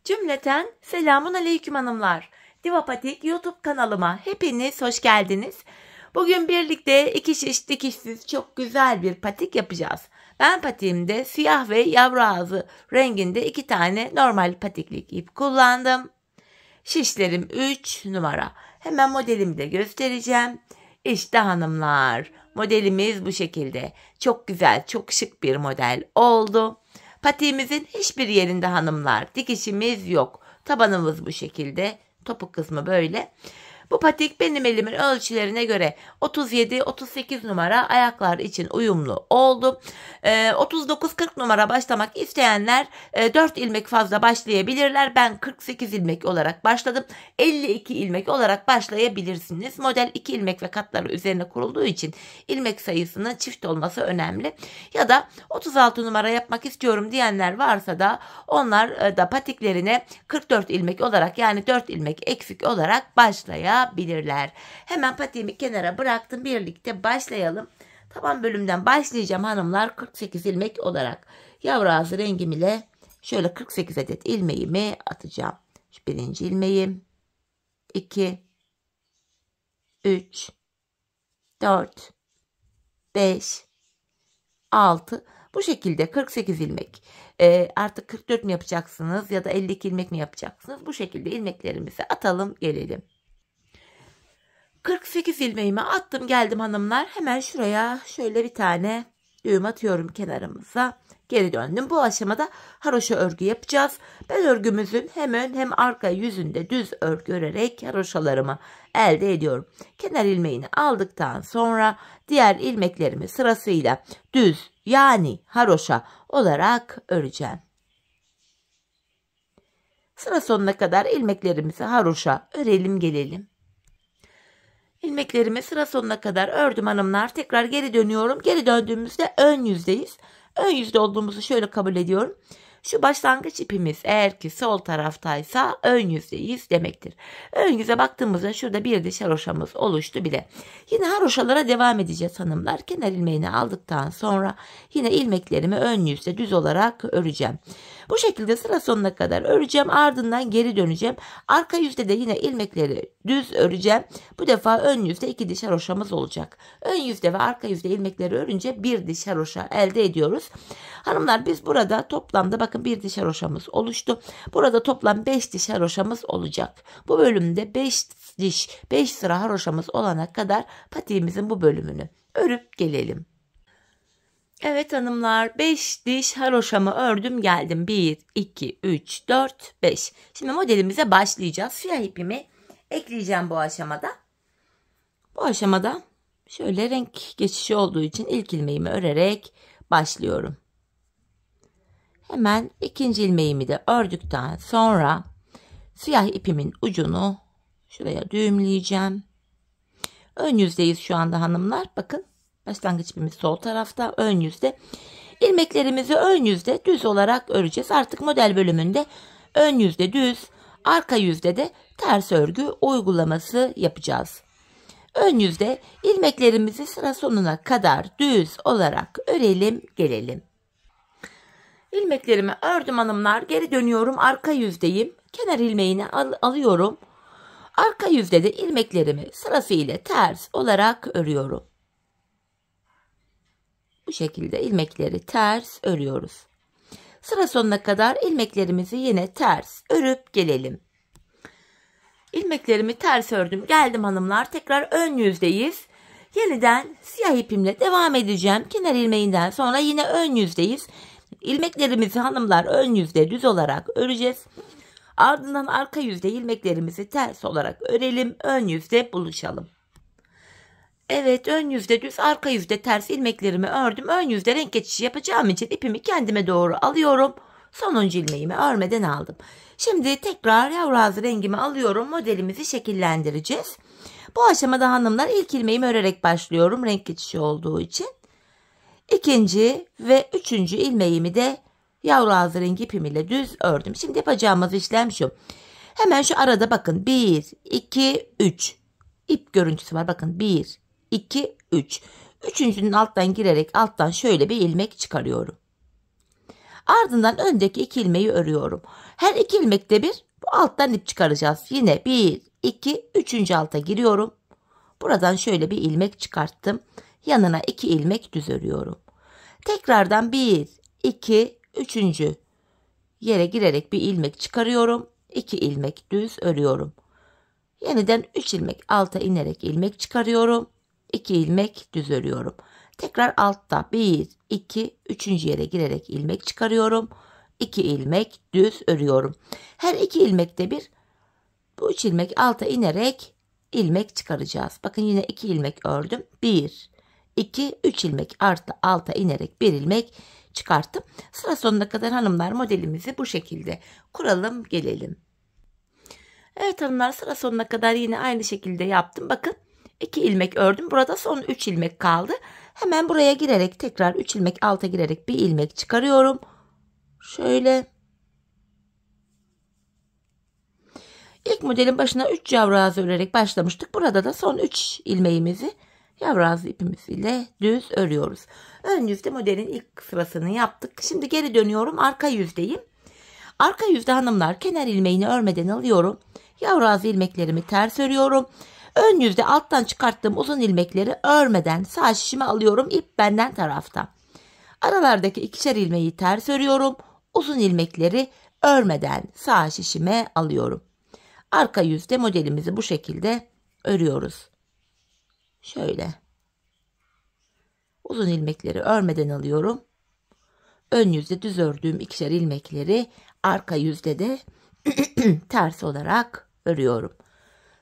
Cümleten selamun aleyküm hanımlar. Diva Patik YouTube kanalıma hepiniz hoş geldiniz. Bugün birlikte iki şiş dikişsiz çok güzel bir patik yapacağız. Ben patiğimde siyah ve yavru ağzı renginde 2 tane normal patiklik ip kullandım. Şişlerim 3 numara. Hemen modelimi de göstereceğim. İşte hanımlar, modelimiz bu şekilde. Çok güzel, çok şık bir model oldu. Patiğimizin hiçbir yerinde hanımlar dikişimiz yok. Tabanımız bu şekilde. Topuk kısmı böyle. Bu patik benim elimin ölçülerine göre 37-38 numara ayaklar için uyumlu oldu. 39-40 numara başlamak isteyenler 4 ilmek fazla başlayabilirler. Ben 48 ilmek olarak başladım. 52 ilmek olarak başlayabilirsiniz. Model 2 ilmek ve katları üzerine kurulduğu için ilmek sayısının çift olması önemli. Ya da 36 numara yapmak istiyorum diyenler varsa da onlar da patiklerine 44 ilmek olarak, yani 4 ilmek eksik olarak başlayabilirler. Hemen patiğimi kenara bıraktım. Birlikte başlayalım. Taban bölümden başlayacağım hanımlar. 48 ilmek olarak yavru ağzı rengim ile şöyle 48 adet ilmeğimi atacağım. Şu birinci ilmeğim, 2, 3, 4, 5, 6. Bu şekilde 48 ilmek. Artık 44 mi yapacaksınız ya da 52 ilmek mi yapacaksınız? Bu şekilde ilmeklerimizi atalım, gelelim. 48 ilmeğimi attım, geldim hanımlar. Hemen şuraya şöyle bir tane düğüm atıyorum kenarımıza. Geri döndüm. Bu aşamada haroşa örgü yapacağız. Ben örgümüzün hem ön hem arka yüzünde düz örgü örerek haroşalarımı elde ediyorum. Kenar ilmeğini aldıktan sonra diğer ilmeklerimi sırasıyla düz, yani haroşa olarak öreceğim. Sıra sonuna kadar ilmeklerimizi haroşa örelim, gelelim. İlmeklerimi sıra sonuna kadar ördüm hanımlar. Tekrar geri dönüyorum. Geri döndüğümüzde ön yüzdeyiz. Ön yüzde olduğumuzu şöyle kabul ediyorum. Şu başlangıç ipimiz eğer ki sol taraftaysa ön yüzdeyiz demektir. Ön yüze baktığımızda şurada bir diş haroşamız oluştu bile. Yine haroşalara devam edeceğiz hanımlar. Kenar ilmeğini aldıktan sonra yine ilmeklerimi ön yüzde düz olarak öreceğim. Bu şekilde sıra sonuna kadar öreceğim. Ardından geri döneceğim. Arka yüzde de yine ilmekleri düz öreceğim. Bu defa ön yüzde 2 diş haroşamız olacak. Ön yüzde ve arka yüzde ilmekleri örünce bir diş haroşa elde ediyoruz. Hanımlar biz burada toplamda bakın bir diş haroşamız oluştu. Burada toplam 5 diş haroşamız olacak. Bu bölümde 5 diş, 5 sıra haroşamız olana kadar patiğimizin bu bölümünü örüp gelelim. Evet hanımlar, 5 diş haroşamı ördüm, geldim. 1, 2, 3, 4, 5. Şimdi modelimize başlayacağız. Siyah ipimi ekleyeceğim bu aşamada. Bu aşamada şöyle renk geçişi olduğu için ilk ilmeğimi örerek başlıyorum. Hemen ikinci ilmeğimi de ördükten sonra siyah ipimin ucunu şuraya düğümleyeceğim. Ön yüzdeyiz şu anda hanımlar. Bakın başlangıç ipimiz sol tarafta, ön yüzde. İlmeklerimizi ön yüzde düz olarak öreceğiz. Artık model bölümünde ön yüzde düz, arka yüzde de ters örgü uygulaması yapacağız. Ön yüzde ilmeklerimizi sıra sonuna kadar düz olarak örelim, gelelim. İlmeklerimi ördüm hanımlar. Geri dönüyorum. Arka yüzdeyim. Kenar ilmeğini alıyorum. Arka yüzde de ilmeklerimi sırasıyla ters olarak örüyorum. Bu şekilde ilmekleri ters örüyoruz. Sıra sonuna kadar ilmeklerimizi yine ters örüp gelelim. İlmeklerimi ters ördüm, geldim hanımlar. Tekrar ön yüzdeyiz. Yeniden siyah ipimle devam edeceğim. Kenar ilmeğinden sonra yine ön yüzdeyiz. İlmeklerimizi hanımlar ön yüzde düz olarak öreceğiz. Ardından arka yüzde ilmeklerimizi ters olarak örelim. Ön yüzde buluşalım. Evet, ön yüzde düz, arka yüzde ters ilmeklerimi ördüm. Ön yüzde renk geçişi yapacağım için ipimi kendime doğru alıyorum. Sonuncu ilmeğimi örmeden aldım. Şimdi tekrar yavru ağzı rengimi alıyorum. Modelimizi şekillendireceğiz. Bu aşamada hanımlar ilk ilmeğimi örerek başlıyorum. Renk geçişi olduğu için. İkinci ve üçüncü ilmeğimi de yavru ağzı rengi ipimiyle düz ördüm. Şimdi yapacağımız işlem şu. Hemen şu arada bakın 1, 2, 3 ip görüntüsü var. Bakın 1, 2, 3. Üçüncünün alttan girerek alttan şöyle bir ilmek çıkarıyorum. Ardından öndeki 2 ilmeği örüyorum. Her 2 ilmekte bir bu alttan ip çıkaracağız. Yine 1, 2, 3. alta giriyorum. Buradan şöyle bir ilmek çıkarttım. Yanına 2 ilmek düz örüyorum. Tekrardan 1, 2, 3. yere girerek bir ilmek çıkarıyorum. 2 ilmek düz örüyorum. Yeniden 3 ilmek alta inerek ilmek çıkarıyorum. 2 ilmek düz örüyorum. Tekrar altta 1, 2, 3. yere girerek ilmek çıkarıyorum. 2 ilmek düz örüyorum. Her 2 ilmekte bir bu 3 ilmek alta inerek ilmek çıkaracağız. Bakın yine 2 ilmek ördüm. 1, 2, 3 ilmek alta inerek bir ilmek çıkarttım. Sıra sonuna kadar hanımlar modelimizi bu şekilde kuralım gelelim. Evet hanımlar, sıra sonuna kadar yine aynı şekilde yaptım. Bakın 2 ilmek ördüm. Burada son 3 ilmek kaldı. Hemen buraya girerek tekrar 3 ilmek alta girerek bir ilmek çıkarıyorum. Şöyle. İlk modelin başına 3 yavru ağzı örerek başlamıştık. Burada da son 3 ilmeğimizi yavru ağzı ipimiz ile düz örüyoruz. Ön yüzde modelin ilk sırasını yaptık. Şimdi geri dönüyorum. Arka yüzdeyim. Arka yüzde hanımlar, kenar ilmeğini örmeden alıyorum. Yavru ağzı ilmeklerimi ters örüyorum. Ön yüzde alttan çıkarttığım uzun ilmekleri örmeden sağ şişime alıyorum. İp benden tarafta. Aralardaki 2'şer ilmeği ters örüyorum. Uzun ilmekleri örmeden sağ şişime alıyorum. Arka yüzde modelimizi bu şekilde örüyoruz. Şöyle. Uzun ilmekleri örmeden alıyorum. Ön yüzde düz ördüğüm 2'şer ilmekleri arka yüzde de ters olarak örüyorum.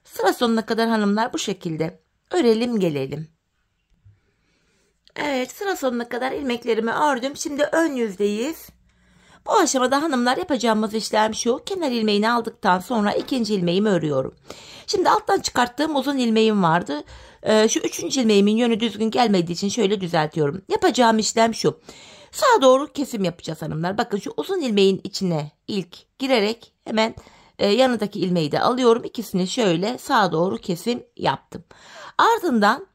Sıra sonuna kadar hanımlar bu şekilde örelim gelelim. Evet, sıra sonuna kadar ilmeklerimi ördüm. Şimdi ön yüzdeyiz. Bu aşamada hanımlar yapacağımız işlem şu. Kenar ilmeğini aldıktan sonra 2. ilmeğimi örüyorum. Şimdi alttan çıkarttığım uzun ilmeğim vardı. Şu 3. ilmeğimin yönü düzgün gelmediği için şöyle düzeltiyorum. Yapacağım işlem şu. Sağa doğru kesim yapacağız hanımlar. Bakın şu uzun ilmeğin içine ilk girerek hemen yanındaki ilmeği de alıyorum. İkisini şöyle sağa doğru kesim yaptım. Ardından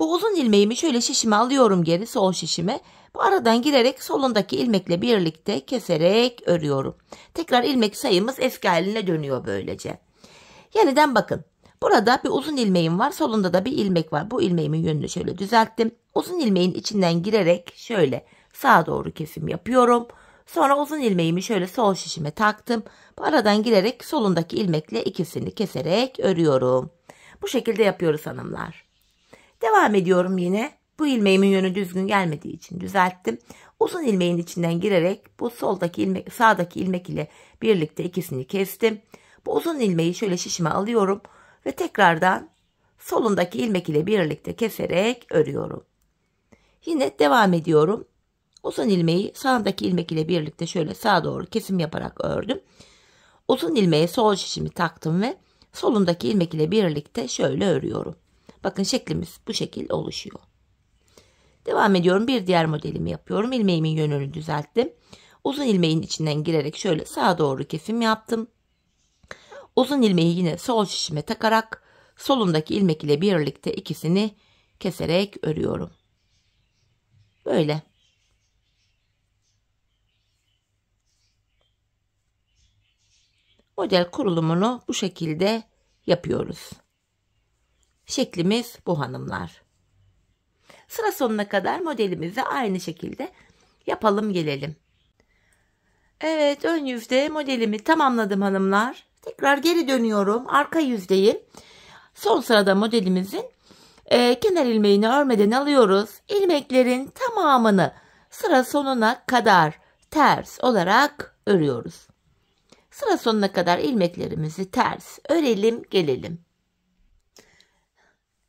bu uzun ilmeğimi şöyle şişime alıyorum, geri sol şişime. Bu aradan girerek solundaki ilmekle birlikte keserek örüyorum. Tekrar ilmek sayımız eski haline dönüyor böylece. Yeniden bakın. Burada bir uzun ilmeğim var. Solunda da bir ilmek var. Bu ilmeğimin yönünü şöyle düzelttim. Uzun ilmeğin içinden girerek şöyle sağa doğru kesim yapıyorum. Sonra uzun ilmeğimi şöyle sol şişime taktım. Bu aradan girerek solundaki ilmekle ikisini keserek örüyorum. Bu şekilde yapıyoruz hanımlar. Devam ediyorum yine. Bu ilmeğimin yönü düzgün gelmediği için düzelttim. Uzun ilmeğin içinden girerek bu soldaki ilmek, sağdaki ilmek ile birlikte ikisini kestim. Bu uzun ilmeği şöyle şişime alıyorum ve tekrardan solundaki ilmek ile birlikte keserek örüyorum. Yine devam ediyorum. Uzun ilmeği sağdaki ilmek ile birlikte şöyle sağa doğru kesim yaparak ördüm. Uzun ilmeğe sol şişimi taktım ve solundaki ilmek ile birlikte şöyle örüyorum. Bakın şeklimiz bu şekil oluşuyor. Devam ediyorum. Bir diğer modelimi yapıyorum. İlmeğimin yönünü düzelttim. Uzun ilmeğin içinden girerek şöyle sağa doğru kesim yaptım. Uzun ilmeği yine sol şişime takarak solundaki ilmek ile birlikte ikisini keserek örüyorum. Böyle. Model kurulumunu bu şekilde yapıyoruz. Şeklimiz bu hanımlar. Sıra sonuna kadar modelimizi aynı şekilde yapalım gelelim. Evet, ön yüzde modelimi tamamladım hanımlar. Tekrar geri dönüyorum. Arka yüzdeyim. Son sırada modelimizin kenar ilmeğini örmeden alıyoruz. İlmeklerin tamamını sıra sonuna kadar ters olarak örüyoruz. Sıra sonuna kadar ilmeklerimizi ters örelim gelelim.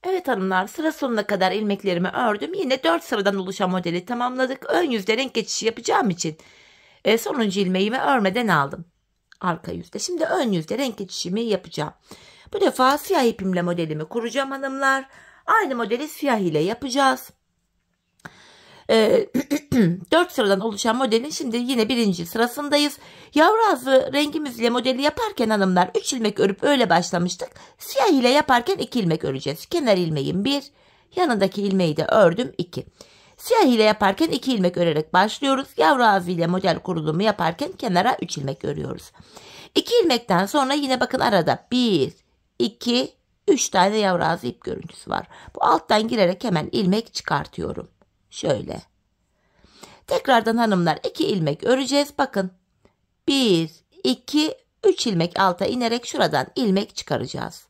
Evet hanımlar, sıra sonuna kadar ilmeklerimi ördüm. Yine 4 sıradan oluşan modeli tamamladık. Ön yüzde renk geçişi yapacağım için sonuncu ilmeğimi örmeden aldım. Arka yüzde. Şimdi ön yüzde renk geçişimi yapacağım. Bu defa siyah ipimle modelimi kuracağım hanımlar. Aynı modeli siyah ile yapacağız. 4 sıradan oluşan modelin şimdi yine 1. sırasındayız. Yavru ağzı rengimizle modeli yaparken hanımlar 3 ilmek örüp öyle başlamıştık. Siyah ile yaparken 2 ilmek öreceğiz. Kenar ilmeğim 1, yanındaki ilmeği de ördüm 2. Siyah ile yaparken 2 ilmek örerek başlıyoruz. Yavru ağzı ile model kurulumu yaparken kenara 3 ilmek örüyoruz. 2 ilmekten sonra yine bakın arada 1, 2, 3 tane yavru ağzı ip görüntüsü var. Bu alttan girerek hemen ilmek çıkartıyorum. Şöyle. Tekrardan hanımlar 2 ilmek öreceğiz. Bakın 1, 2, 3 ilmek alta inerek şuradan ilmek çıkaracağız.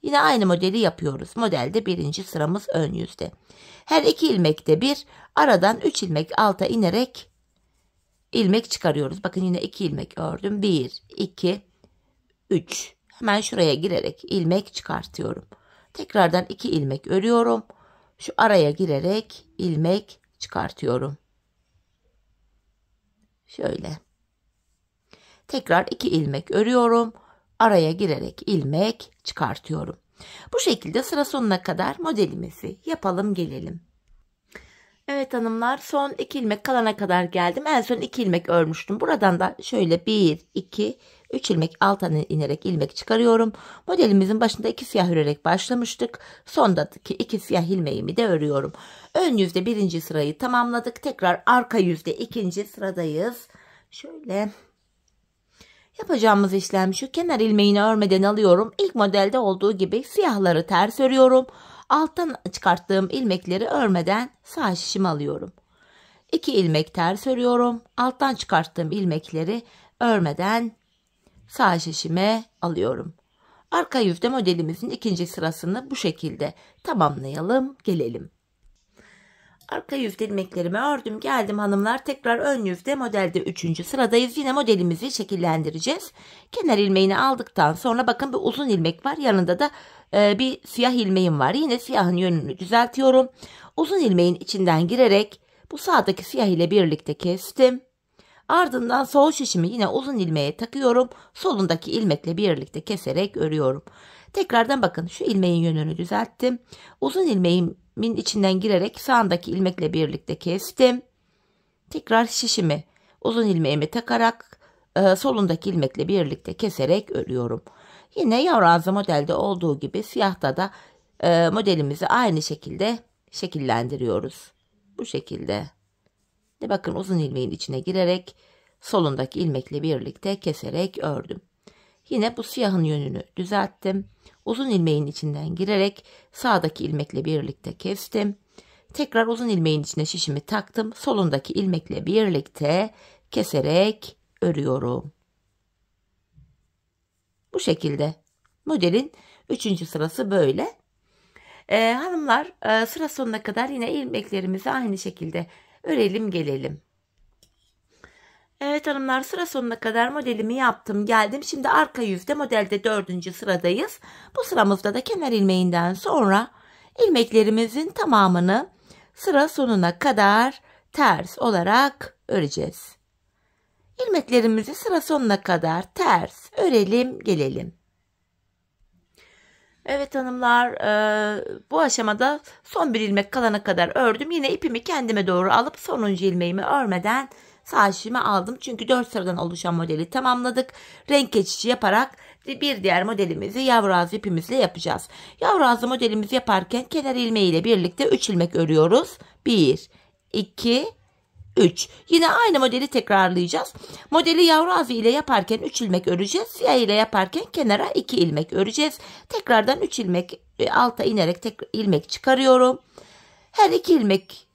Yine aynı modeli yapıyoruz. Modelde birinci sıramız ön yüzde. Her 2 ilmekte bir aradan 3 ilmek alta inerek ilmek çıkarıyoruz. Bakın yine 2 ilmek ördüm. 1, 2, 3. Hemen şuraya girerek ilmek çıkartıyorum. Tekrardan 2 ilmek örüyorum. Şu araya girerek ilmek çıkartıyorum. Şöyle. Tekrar 2 ilmek örüyorum. Araya girerek ilmek çıkartıyorum. Bu şekilde sıra sonuna kadar modelimizi yapalım gelelim. Evet hanımlar, son 2 ilmek kalana kadar geldim. En son 2 ilmek örmüştüm. Buradan da şöyle 1, 2, 3 ilmek alttan inerek ilmek çıkarıyorum. Modelimizin başında 2 siyah örerek başlamıştık. Sondaki 2 siyah ilmeğimi de örüyorum. Ön yüzde birinci sırayı tamamladık. Tekrar arka yüzde ikinci sıradayız. Şöyle. Yapacağımız işlem şu: kenar ilmeğini örmeden alıyorum. İlk modelde olduğu gibi siyahları ters örüyorum. Alttan çıkarttığım ilmekleri örmeden sağ şişimi alıyorum. 2 ilmek ters örüyorum. Alttan çıkarttığım ilmekleri örmeden sağ şişime alıyorum. Arka yüzde modelimizin ikinci sırasını bu şekilde tamamlayalım gelelim. Arka yüzde ilmeklerimi ördüm geldim hanımlar. Tekrar ön yüzde modelde 3. sıradayız. Yine modelimizi şekillendireceğiz. Kenar ilmeğini aldıktan sonra bakın bir uzun ilmek var. Yanında da bir siyah ilmeğim var. Yine siyahın yönünü düzeltiyorum. Uzun ilmeğin içinden girerek bu sağdaki siyah ile birlikte kestim. Ardından sol şişimi yine uzun ilmeğe takıyorum. Solundaki ilmekle birlikte keserek örüyorum. Tekrardan bakın şu ilmeğin yönünü düzelttim. Uzun ilmeğimin içinden girerek sağındaki ilmekle birlikte kestim. Tekrar şişimi uzun ilmeğimi takarak solundaki ilmekle birlikte keserek örüyorum. Yine yavru ağzı modelde olduğu gibi siyahta da modelimizi aynı şekilde şekillendiriyoruz. Bu şekilde. Bakın uzun ilmeğin içine girerek solundaki ilmekle birlikte keserek ördüm. Yine bu siyahın yönünü düzelttim. Uzun ilmeğin içinden girerek sağdaki ilmekle birlikte kestim. Tekrar uzun ilmeğin içine şişimi taktım. Solundaki ilmekle birlikte keserek örüyorum. Bu şekilde. Modelin 3. sırası böyle. Hanımlar sıra sonuna kadar yine ilmeklerimizi aynı şekilde örelim gelelim. Evet hanımlar, sıra sonuna kadar modelimi yaptım geldim. Şimdi arka yüzde modelde 4. sıradayız. Bu sıramızda da kenar ilmeğinden sonra ilmeklerimizin tamamını sıra sonuna kadar ters olarak öreceğiz. İlmeklerimizi sıra sonuna kadar ters örelim gelelim. Evet hanımlar, bu aşamada son bir ilmek kalana kadar ördüm. Yine ipimi kendime doğru alıp sonuncu ilmeğimi örmeden sağ şişime aldım. Çünkü 4 sıradan oluşan modeli tamamladık. Renk geçişi yaparak bir diğer modelimizi yavru ağzı ipimizle yapacağız. Yavru ağzı modelimizi yaparken kenar ilmeği ile birlikte 3 ilmek örüyoruz. 1, 2, 3. Yine aynı modeli tekrarlayacağız. Modeli yavru ağzı ile yaparken 3 ilmek öreceğiz. Siyah ile yaparken kenara 2 ilmek öreceğiz. Tekrardan 3 ilmek alta inerek ilmek çıkarıyorum. Her 2 ilmek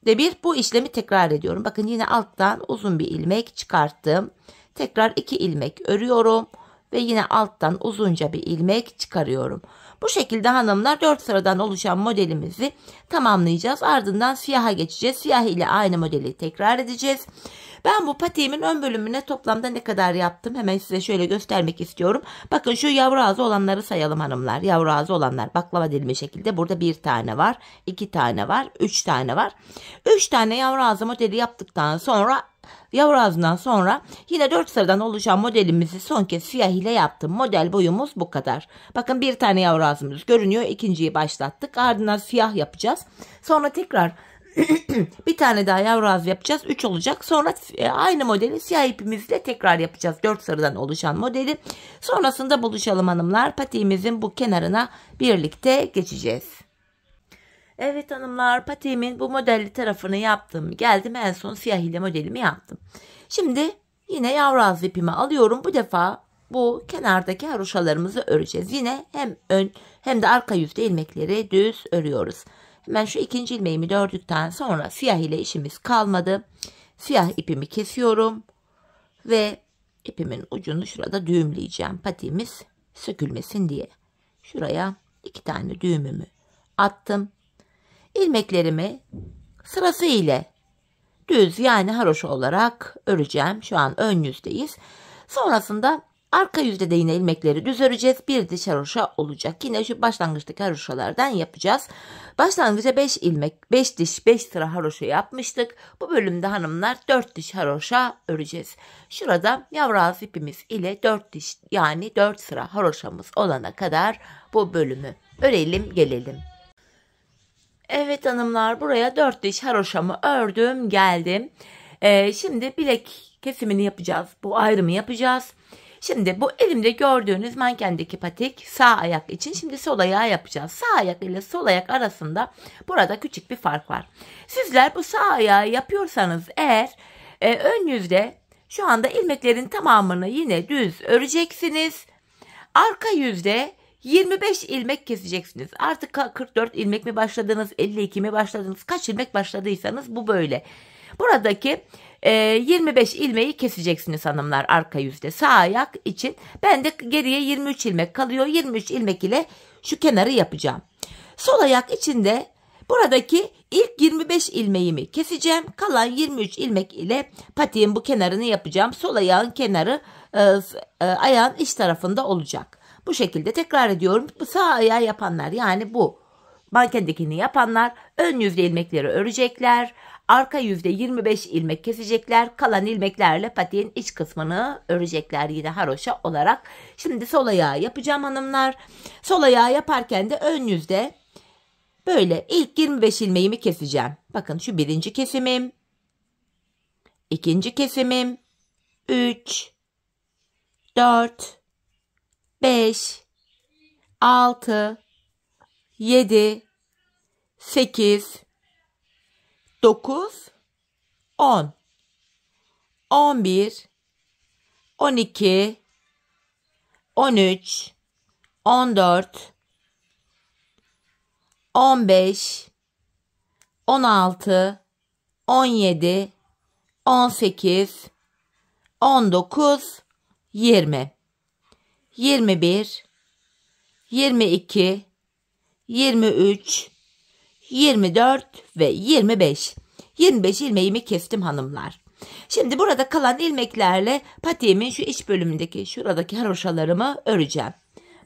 de bir bu işlemi tekrar ediyorum. Bakın yine alttan uzun bir ilmek çıkarttım. Tekrar 2 ilmek örüyorum ve yine alttan uzunca bir ilmek çıkarıyorum. Bu şekilde hanımlar 4 sıradan oluşan modelimizi tamamlayacağız. Ardından siyaha geçeceğiz. Siyah ile aynı modeli tekrar edeceğiz. Ben bu patiğimin ön bölümüne toplamda ne kadar yaptım hemen size şöyle göstermek istiyorum. Bakın şu yavru ağzı olanları sayalım hanımlar. Yavru ağzı olanlar baklava dilimi şekilde. Burada 1 tane var, 2 tane var, 3 tane var. 3 tane yavru ağzı modeli yaptıktan sonra yavru ağzından sonra yine 4 sıradan oluşan modelimizi son kez siyah ile yaptım. Model boyumuz bu kadar. Bakın bir tane yavru ağzımız görünüyor. İkinciyi başlattık. Ardından siyah yapacağız. Sonra tekrar bir tane daha yavru ağzı yapacağız. 3 olacak. Sonra aynı modeli siyah ipimizle tekrar yapacağız. 4 sıradan oluşan modeli. Sonrasında buluşalım hanımlar. Patiğimizin bu kenarına birlikte geçeceğiz. Evet hanımlar, patiğimin bu modelli tarafını yaptım. Geldim en son siyah ile modelimi yaptım. Şimdi yine yavru ağzı ipimi alıyorum. Bu defa bu kenardaki haroşalarımızı öreceğiz. Yine hem ön hem de arka yüzde ilmekleri düz örüyoruz. Hemen şu ikinci ilmeğimi de ördükten sonra siyah ile işimiz kalmadı. Siyah ipimi kesiyorum ve ipimin ucunu şurada düğümleyeceğim. Patiğimiz sökülmesin diye. Şuraya 2 tane düğümümü attım. İlmeklerimi sırası ile düz yani haroşa olarak öreceğim. Şu an ön yüzdeyiz. Sonrasında arka yüzde de yine ilmekleri düz öreceğiz. Bir diş haroşa olacak. Yine şu başlangıçtaki haroşalardan yapacağız. Başlangıçta 5 ilmek, 5 diş, 5 sıra haroşa yapmıştık. Bu bölümde hanımlar 4 diş haroşa öreceğiz. Şurada yavru ağzı ipimiz ile 4 diş yani 4 sıra haroşamız olana kadar bu bölümü örelim gelelim. Evet hanımlar, buraya 4 diş haroşamı ördüm geldim. Şimdi bilek kesimini yapacağız. Bu ayrımı yapacağız. Şimdi bu elimde gördüğünüz mankendeki patik sağ ayak için. Şimdi sol ayağı yapacağız. Sağ ayak ile sol ayak arasında burada küçük bir fark var. Sizler bu sağ ayağı yapıyorsanız eğer ön yüzde şu anda ilmeklerin tamamını yine düz öreceksiniz. Arka yüzde 25 ilmek keseceksiniz. Artık 44 ilmek mi başladınız, 52 mi başladınız, kaç ilmek başladıysanız bu böyle. Buradaki 25 ilmeği keseceksiniz hanımlar arka yüzde sağ ayak için. Ben de geriye 23 ilmek kalıyor. 23 ilmek ile şu kenarı yapacağım. Sol ayak için de buradaki ilk 25 ilmeğimi keseceğim. Kalan 23 ilmek ile patiğin bu kenarını yapacağım. Sol ayağın kenarı ayağın iç tarafında olacak. Bu şekilde tekrar ediyorum. Bu sağ ayağı yapanlar yani bu mankendekini yapanlar ön yüzde ilmekleri örecekler. Arka yüzde 25 ilmek kesecekler. Kalan ilmeklerle patiğin iç kısmını örecekler yine haroşa olarak. Şimdi sol ayağı yapacağım hanımlar. Sol ayağı yaparken de ön yüzde böyle ilk 25 ilmeğimi keseceğim. Bakın şu birinci kesimim. İkinci kesimim. 3 4 5 6 7 8 9 10 11 12 13 14 15 16 17 18 19 20 21 22 23 24 ve 25. 25 ilmeğimi kestim hanımlar. Şimdi burada kalan ilmeklerle patiğimin şu iç bölümündeki şuradaki haroşalarımı öreceğim.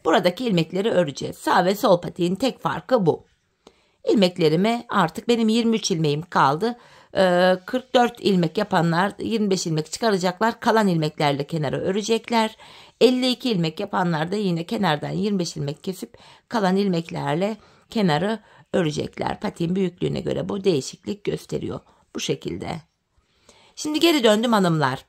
Buradaki ilmekleri öreceğiz. Sağ ve sol patiğin tek farkı bu. İlmeklerimi artık benim 23 ilmeğim kaldı. 44 ilmek yapanlar 25 ilmek çıkaracaklar. Kalan ilmeklerle kenara örecekler. 52 ilmek yapanlar da yine kenardan 25 ilmek kesip kalan ilmeklerle kenarı örecekler. Patiğin büyüklüğüne göre bu değişiklik gösteriyor. Bu şekilde. Şimdi geri döndüm hanımlar.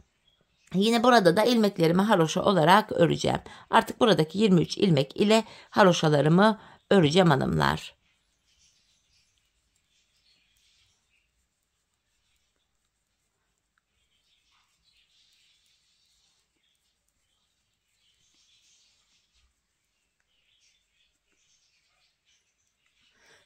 Yine burada da ilmeklerimi haroşa olarak öreceğim. Artık buradaki 23 ilmek ile haroşalarımı öreceğim hanımlar.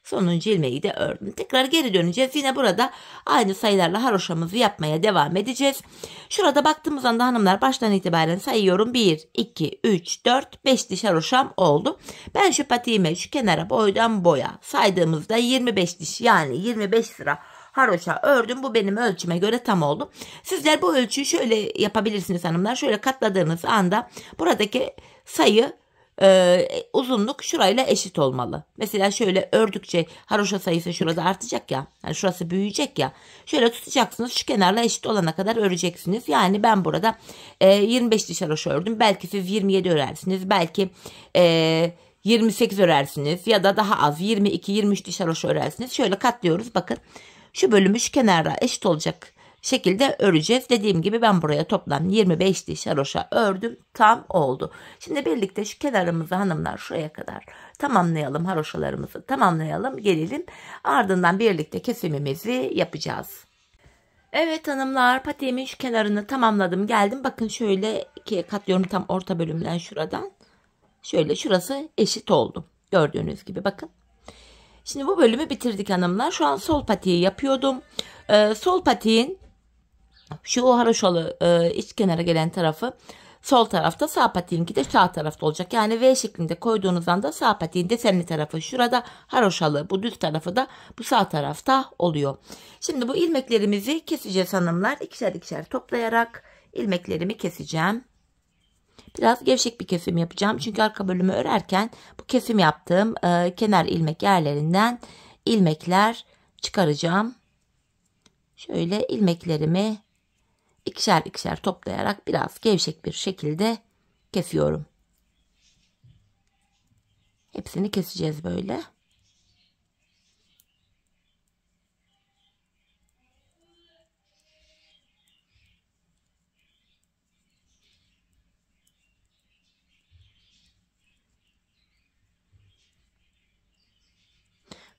Sonuncu ilmeği de ördüm. Tekrar geri döneceğiz. Yine burada aynı sayılarla haroşamızı yapmaya devam edeceğiz. Şurada baktığımız anda hanımlar baştan itibaren sayıyorum. 1, 2, 3, 4, 5 diş haroşam oldu. Ben şu patiğimi şu kenara boydan boya saydığımızda 25 diş yani 25 sıra haroşa ördüm. Bu benim ölçüme göre tam oldu. Sizler bu ölçüyü şöyle yapabilirsiniz hanımlar. Şöyle katladığınız anda buradaki sayı uzunluk şurayla eşit olmalı. Mesela şöyle ördükçe haroşa sayısı şurada artacak ya. Yani şurası büyüyecek ya. Şöyle tutacaksınız. Şu kenarla eşit olana kadar öreceksiniz. Yani ben burada 25 diş haroşa ördüm. Belki siz 27 örersiniz. Belki 28 örersiniz. Ya da daha az 22-23 diş haroşa örersiniz. Şöyle katlıyoruz. Bakın şu bölümü şu kenarla eşit olacak şekilde öreceğiz. Dediğim gibi ben buraya toplam 25 diş haroşa ördüm. Tam oldu. Şimdi birlikte şu kenarımızı hanımlar şuraya kadar tamamlayalım. Haroşalarımızı tamamlayalım. Gelelim. Ardından birlikte kesimimizi yapacağız. Evet hanımlar, patiğimin şu kenarını tamamladım. Geldim. Bakın şöyle ikiye katlıyorum tam orta bölümden şuradan. Şöyle şurası eşit oldu. Gördüğünüz gibi bakın. Şimdi bu bölümü bitirdik hanımlar. Şu an sol patiği yapıyordum. Sol patiğin şu haroşalı iç kenara gelen tarafı sol tarafta, sağ patiğinki de sağ tarafta olacak. Yani V şeklinde koyduğunuz anda sağ patiğin desenli tarafı şurada, haroşalı bu düz tarafı da bu sağ tarafta oluyor. Şimdi bu ilmeklerimizi keseceğiz hanımlar. İkişer ikişer toplayarak ilmeklerimi keseceğim. Biraz gevşek bir kesim yapacağım. Çünkü arka bölümü örerken bu kesim yaptığım kenar ilmek yerlerinden ilmekler çıkaracağım. Şöyle ilmeklerimi ikişer ikişer toplayarak biraz gevşek bir şekilde kesiyorum. Hepsini keseceğiz böyle.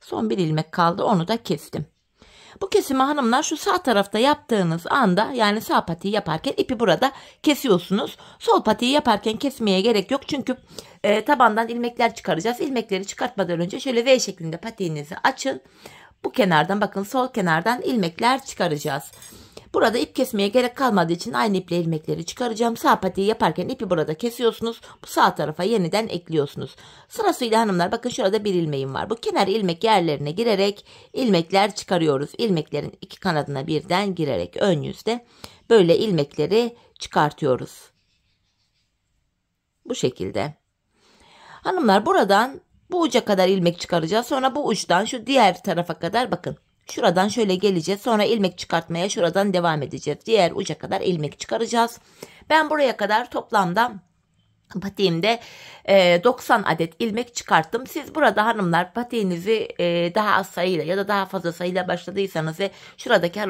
Son bir ilmek kaldı, onu da kestim. Bu kesimi hanımlar şu sağ tarafta yaptığınız anda, yani sağ patiği yaparken ipi burada kesiyorsunuz. Sol patiği yaparken kesmeye gerek yok. Çünkü tabandan ilmekler çıkaracağız. İlmekleri çıkartmadan önce şöyle V şeklinde patiğinizi açın. Bu kenardan bakın, sol kenardan ilmekler çıkaracağız. Burada ip kesmeye gerek kalmadığı için aynı iple ilmekleri çıkaracağım. Sağ patiği yaparken ipi burada kesiyorsunuz. Bu sağ tarafa yeniden ekliyorsunuz. Sırasıyla hanımlar bakın şurada bir ilmeğim var. Bu kenar ilmek yerlerine girerek ilmekler çıkarıyoruz. İlmeklerin iki kanadına birden girerek ön yüzde böyle ilmekleri çıkartıyoruz. Bu şekilde. Hanımlar buradan bu uca kadar ilmek çıkaracağız. Sonra bu uçtan şu diğer tarafa kadar bakın. Şuradan şöyle geleceğiz. Sonra ilmek çıkartmaya şuradan devam edeceğiz. Diğer uca kadar ilmek çıkaracağız. Ben buraya kadar toplamda patiğimde 90 adet ilmek çıkarttım. Siz burada hanımlar patiğinizi daha az sayıyla ya da daha fazla sayıyla başladıysanız ve şuradaki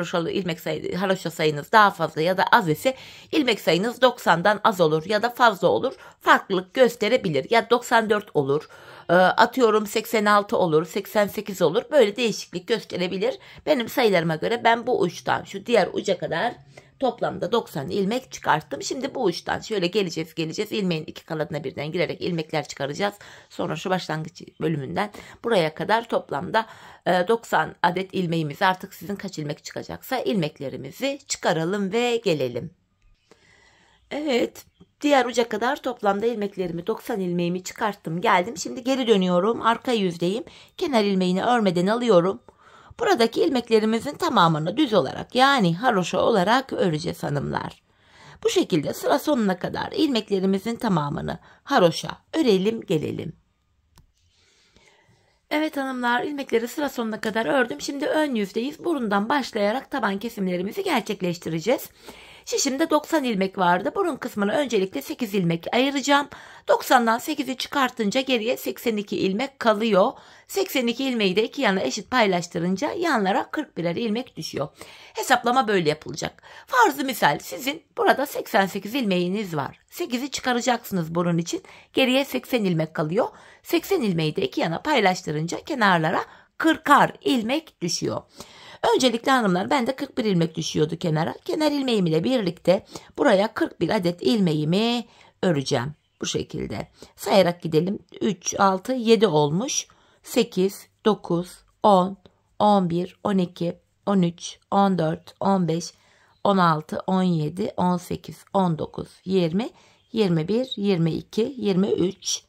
haroşa sayınız daha fazla ya da az ise ilmek sayınız 90'dan az olur ya da fazla olur. Farklılık gösterebilir. Ya 94 olur. Atıyorum 86 olur, 88 olur. Böyle değişiklik gösterebilir. Benim sayılarıma göre ben bu uçtan şu diğer uca kadar toplamda 90 ilmek çıkarttım. Şimdi bu uçtan şöyle geleceğiz. İlmeğin iki kanadına birden girerek ilmekler çıkaracağız. Sonra şu başlangıç bölümünden buraya kadar toplamda 90 adet ilmeğimizi, artık sizin kaç ilmek çıkacaksa ilmeklerimizi çıkaralım ve gelelim. Evet, diğer uca kadar toplamda ilmeklerimi 90 ilmeğimi çıkarttım, geldim. Şimdi geri dönüyorum, arka yüzdeyim. Kenar ilmeğini örmeden alıyorum. Buradaki ilmeklerimizin tamamını düz olarak, yani haroşa olarak öreceğiz hanımlar. Bu şekilde sıra sonuna kadar ilmeklerimizin tamamını haroşa örelim, gelelim. Evet hanımlar, ilmekleri sıra sonuna kadar ördüm. Şimdi ön yüzdeyiz. Burundan başlayarak taban kesimlerimizi gerçekleştireceğiz. Şişimde 90 ilmek vardı. Burun kısmına öncelikle 8 ilmek ayıracağım. 90'dan 8'i çıkartınca geriye 82 ilmek kalıyor. 82 ilmeği de iki yana eşit paylaştırınca yanlara 41'er ilmek düşüyor. Hesaplama böyle yapılacak. Farzı misal sizin burada 88 ilmeğiniz var. 8'i çıkaracaksınız burun için. Geriye 80 ilmek kalıyor. 80 ilmeği de iki yana paylaştırınca kenarlara 40'ar ilmek düşüyor. Öncelikle hanımlar bende 41 ilmek düşüyordu kenara. Kenar ilmeğim ile birlikte buraya 41 adet ilmeğimi öreceğim. Bu şekilde sayarak gidelim. 3, 6, 7 olmuş. 8, 9, 10, 11, 12, 13, 14, 15, 16, 17, 18, 19, 20, 21, 22, 23,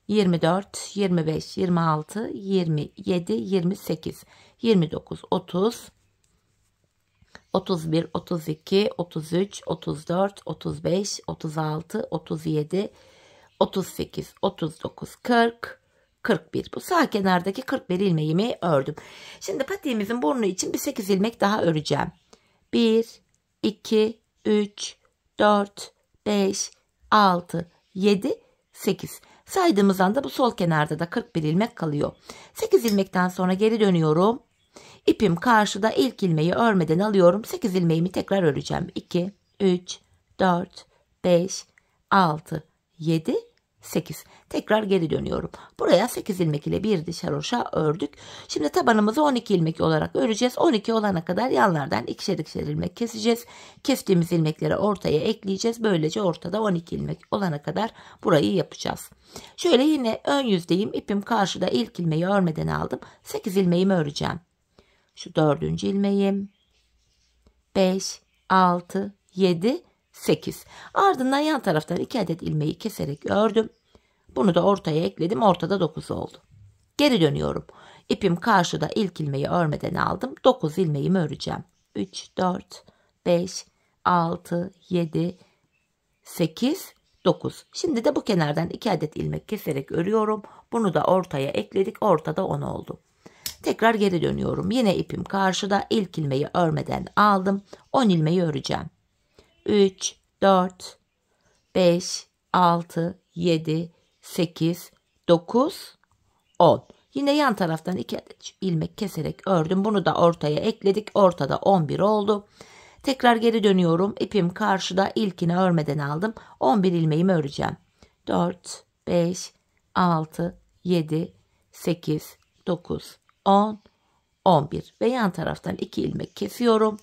24, 25, 26, 27, 28, 29, 30, 31, 32, 33, 34, 35, 36, 37, 38, 39, 40, 41. Bu sağ kenardaki 41 ilmeğimi ördüm. Şimdi patiğimizin burnu için bir 8 ilmek daha öreceğim. 1, 2, 3, 4, 5, 6, 7, 8. Saydığımız anda bu sol kenarda da 41 ilmek kalıyor. 8 ilmekten sonra geri dönüyorum. İpim karşıda, ilk ilmeği örmeden alıyorum. 8 ilmeğimi tekrar öreceğim. 2, 3, 4, 5, 6, 7, 8. Tekrar geri dönüyorum. Buraya 8 ilmek ile bir diş haroşa ördük. Şimdi tabanımızı 12 ilmek olarak öreceğiz. 12 olana kadar yanlardan ikişer ikişer ilmek keseceğiz. Kestiğimiz ilmekleri ortaya ekleyeceğiz. Böylece ortada 12 ilmek olana kadar burayı yapacağız. Şöyle yine ön yüzdeyim. İpim karşıda, ilk ilmeği örmeden aldım. 8 ilmeğimi öreceğim. Şu 4. ilmeğim. 5, 6, 7, 8. Ardından yan taraftan 2 adet ilmeği keserek ördüm. Bunu da ortaya ekledim. Ortada 9 oldu. Geri dönüyorum. İpim karşıda, ilk ilmeği örmeden aldım. 9 ilmeğimi öreceğim. 3, 4, 5, 6, 7, 8, 9. Şimdi de bu kenardan 2 adet ilmek keserek örüyorum. Bunu da ortaya ekledik. Ortada 10 oldu. Tekrar geri dönüyorum. Yine ipim karşıda, ilk ilmeği örmeden aldım. 10 ilmeği öreceğim. 3, 4, 5, 6, 7, 8, 9, 10. Yine yan taraftan 2 adet ilmek keserek ördüm. Bunu da ortaya ekledik. Ortada 11 oldu. Tekrar geri dönüyorum. İpim karşıda, ilkini örmeden aldım. 11 ilmeğimi öreceğim. 4, 5, 6, 7, 8, 9, 10, 11 ve yan taraftan 2 ilmek kesiyorum.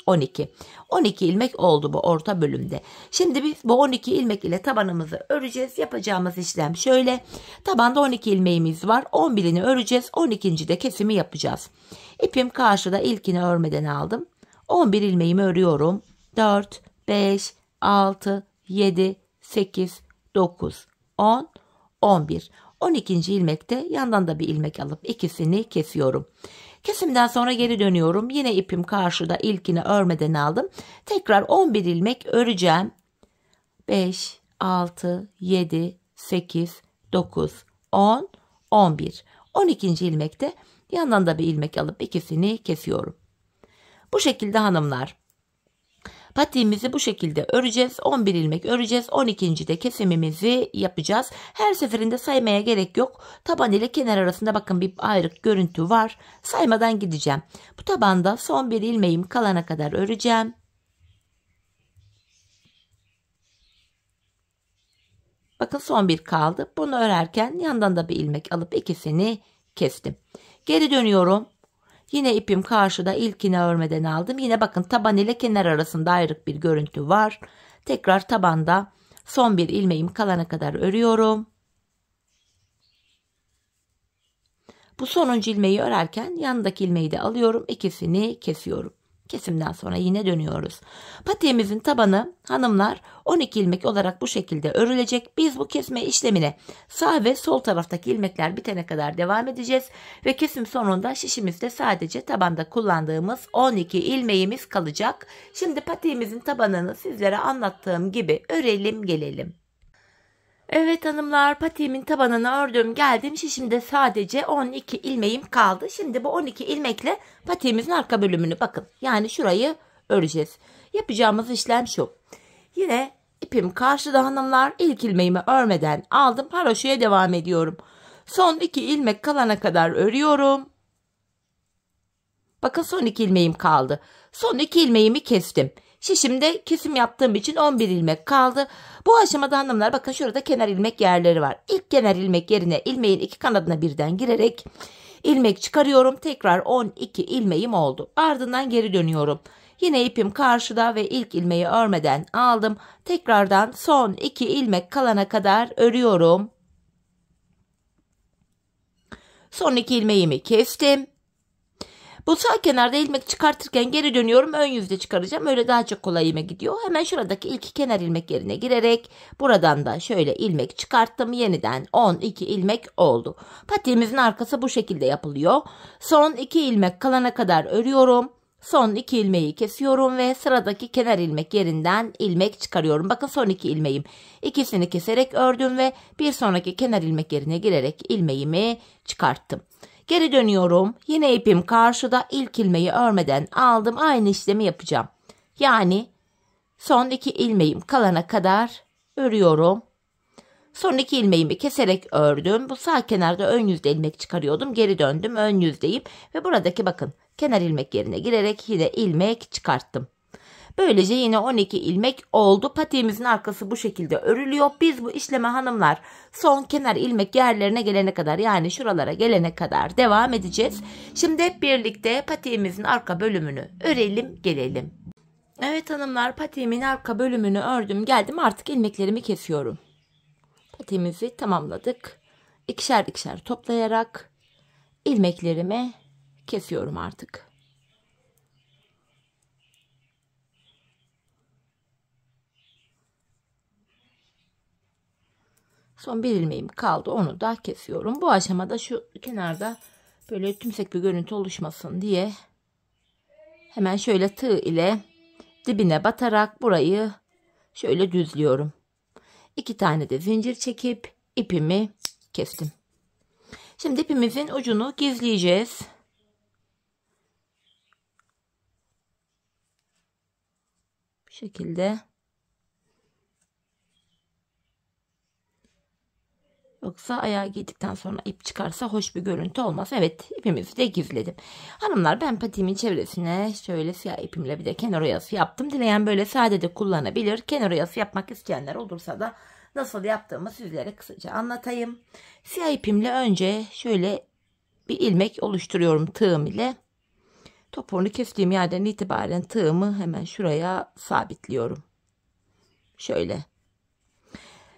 12. 12 ilmek oldu bu orta bölümde. Şimdi biz bu 12 ilmek ile tabanımızı öreceğiz. Yapacağımız işlem şöyle. Tabanda 12 ilmeğimiz var. 11'ini öreceğiz. 12. de kesimi yapacağız. İpim karşıda, ilkini örmeden aldım. 11 ilmeğimi örüyorum. 4, 5, 6, 7, 8, 9, 10, 11. 12. ilmekte yandan da bir ilmek alıp ikisini kesiyorum. Kesimden sonra geri dönüyorum. Yine ipim karşıda, ilkini örmeden aldım. Tekrar 11 ilmek öreceğim. 5, 6, 7, 8, 9, 10, 11. 12. ilmekte yandan da bir ilmek alıp ikisini kesiyorum. Bu şekilde hanımlar. Patiğimizi bu şekilde öreceğiz. 11 ilmek öreceğiz. 12. de kesimimizi yapacağız. Her seferinde saymaya gerek yok. Taban ile kenar arasında bakın bir ayrık görüntü var. Saymadan gideceğim. Bu tabanda son bir ilmeğim kalana kadar öreceğim. Bakın son bir kaldı. Bunu örerken yandan da bir ilmek alıp ikisini kestim. Geri dönüyorum. Yine ipim karşıda, ilkini örmeden aldım. Yine bakın taban ile kenar arasında ayrık bir görüntü var. Tekrar tabanda son bir ilmeğim kalana kadar örüyorum. Bu sonuncu ilmeği örerken yanındaki ilmeği de alıyorum. İkisini kesiyorum. Kesimden sonra yine dönüyoruz. Patiğimizin tabanı hanımlar 12 ilmek olarak bu şekilde örülecek. Biz bu kesme işlemine sağ ve sol taraftaki ilmekler bitene kadar devam edeceğiz. Ve kesim sonunda şişimizde sadece tabanda kullandığımız 12 ilmeğimiz kalacak. Şimdi patiğimizin tabanını sizlere anlattığım gibi örelim gelelim. Evet hanımlar, patiğimin tabanını ördüm geldim. Şişimde sadece 12 ilmeğim kaldı. Şimdi bu 12 ilmekle patiğimizin arka bölümünü bakın. Yani şurayı öreceğiz. Yapacağımız işlem şu. Yine ipim karşıda hanımlar, ilk ilmeğimi örmeden aldım. Haroşaya devam ediyorum. Son 2 ilmek kalana kadar örüyorum. Bakın son 2 ilmeğim kaldı. Son 2 ilmeğimi kestim. Şişimde kesim yaptığım için 11 ilmek kaldı. Bu aşamada hanımlar bakın şurada kenar ilmek yerleri var. İlk kenar ilmek yerine ilmeğin 2 kanadına birden girerek ilmek çıkarıyorum. Tekrar 12 ilmeğim oldu. Ardından geri dönüyorum. Yine ipim karşıda ve ilk ilmeği örmeden aldım. Tekrardan son 2 ilmek kalana kadar örüyorum. Son 2 ilmeğimi kestim. Bu sağ kenarda ilmek çıkartırken geri dönüyorum. Ön yüzde çıkaracağım. Öyle daha çok kolayıma gidiyor. Hemen şuradaki ilk kenar ilmek yerine girerek buradan da şöyle ilmek çıkarttım. Yeniden 12 ilmek oldu. Patiğimizin arkası bu şekilde yapılıyor. Son 2 ilmek kalana kadar örüyorum. Son 2 ilmeği kesiyorum ve sıradaki kenar ilmek yerinden ilmek çıkarıyorum. Bakın son 2 ilmeğim. İkisini keserek ördüm ve bir sonraki kenar ilmek yerine girerek ilmeğimi çıkarttım. Geri dönüyorum. Yine ipim karşıda, ilk ilmeği örmeden aldım. Aynı işlemi yapacağım. Yani son 2 ilmeğim kalana kadar örüyorum. Son 2 ilmeğimi keserek ördüm. Bu sağ kenarda ön yüzde ilmek çıkarıyordum. Geri döndüm. Ön yüzdeyim. Ve buradaki bakın kenar ilmek yerine girerek yine ilmek çıkarttım. Böylece yine 12 ilmek oldu. Patiğimizin arkası bu şekilde örülüyor. Biz bu işleme hanımlar son kenar ilmek yerlerine gelene kadar, yani şuralara gelene kadar devam edeceğiz. Şimdi hep birlikte patiğimizin arka bölümünü örelim gelelim. Evet hanımlar, patiğimin arka bölümünü ördüm geldim, artık ilmeklerimi kesiyorum. Patiğimizi tamamladık. İkişer ikişer toplayarak ilmeklerimi kesiyorum artık. Son bir ilmeğim kaldı, onu da kesiyorum. Bu aşamada şu kenarda böyle tümsek bir görüntü oluşmasın diye hemen şöyle tığ ile dibine batarak burayı şöyle düzlüyorum. 2 tane de zincir çekip ipimi kestim. Şimdi ipimizin ucunu gizleyeceğiz. Bu şekilde. Yoksa ayağı giydikten sonra ip çıkarsa hoş bir görüntü olmaz. Evet, ipimizi de gizledim. Hanımlar, ben patiğimin çevresine şöyle siyah ipimle bir de kenar oyası yaptım. Dileyen böyle sade de kullanabilir. Kenar oyası yapmak isteyenler olursa da nasıl yaptığımı sizlere kısaca anlatayım. Siyah ipimle önce şöyle bir ilmek oluşturuyorum tığım ile. Topuğunu kestiğim yerden itibaren tığımı hemen şuraya sabitliyorum. Şöyle.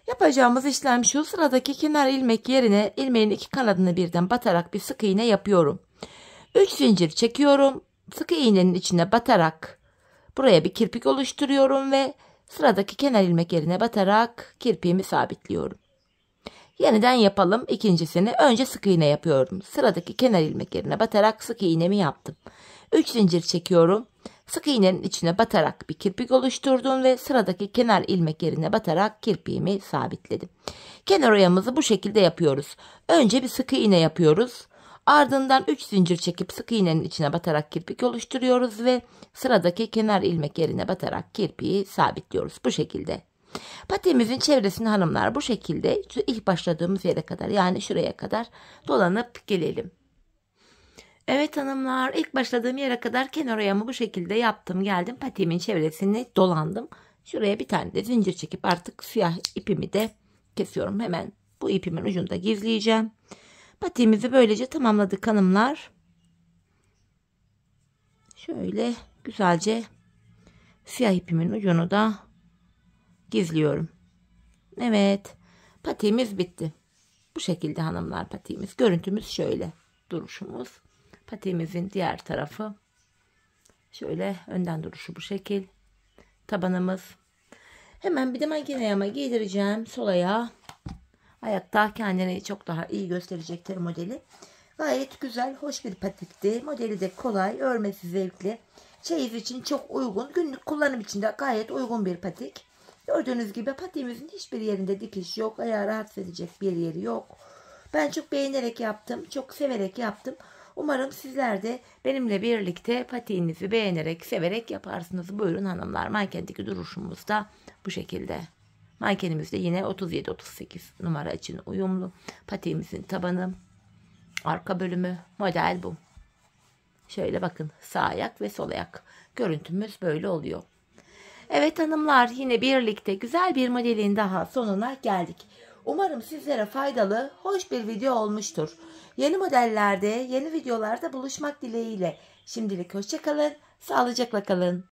Yapacağımız işlem şu: sıradaki kenar ilmek yerine ilmeğin 2 kanadını birden batarak bir sık iğne yapıyorum. 3 zincir çekiyorum. Sık iğnenin içine batarak buraya bir kirpik oluşturuyorum ve sıradaki kenar ilmek yerine batarak kirpiğimi sabitliyorum. Yeniden yapalım ikincisini. Önce sık iğne yapıyorum. Sıradaki kenar ilmek yerine batarak sık iğnemi yaptım. 3 zincir çekiyorum. Sık iğnenin içine batarak bir kirpik oluşturdum ve sıradaki kenar ilmek yerine batarak kirpiğimi sabitledim. Kenar oyamızı bu şekilde yapıyoruz. Önce bir sık iğne yapıyoruz. Ardından 3 zincir çekip sık iğnenin içine batarak kirpik oluşturuyoruz ve sıradaki kenar ilmek yerine batarak kirpiği sabitliyoruz. Bu şekilde. Patiğimizin çevresini hanımlar bu şekilde şu ilk başladığımız yere kadar, yani şuraya kadar dolanıp gelelim. Evet hanımlar, ilk başladığım yere kadar kenar oyamı bu şekilde yaptım geldim. Patiğimin çevresini dolandım. Şuraya bir tane de zincir çekip artık siyah ipimi de kesiyorum. Hemen bu ipimin ucunu da gizleyeceğim. Patiğimizi böylece tamamladık hanımlar. Şöyle güzelce siyah ipimin ucunu da gizliyorum. Evet, patiğimiz bitti. Bu şekilde hanımlar patiğimiz. Görüntümüz şöyle. Duruşumuz. Patiğimizin diğer tarafı şöyle, önden duruşu bu şekil. Tabanımız. Hemen bir de makineye giydireceğim sol ayağı. Ayakta kendini çok daha iyi gösterecektir modeli. Gayet güzel, hoş bir patikti. Modeli de kolay, örmesi zevkli. Çeyiz için çok uygun. Günlük kullanım için de gayet uygun bir patik. Gördüğünüz gibi patiğimizin hiçbir yerinde dikiş yok. Ayağı rahatsız edecek bir yeri yok. Ben çok beğenerek yaptım. Çok severek yaptım. Umarım sizler de benimle birlikte patiğinizi beğenerek, severek yaparsınız. Buyurun hanımlar, mankendeki duruşumuz da bu şekilde. Mankenimiz de yine 37-38 numara için uyumlu. Patiğimizin tabanı, arka bölümü, model bu. Şöyle bakın, sağ ayak ve sol ayak. Görüntümüz böyle oluyor. Evet hanımlar, yine birlikte güzel bir modelin daha sonuna geldik. Umarım sizlere faydalı, hoş bir video olmuştur. Yeni modellerde, yeni videolarda buluşmak dileğiyle. Şimdilik hoşça kalın, sağlıcakla kalın.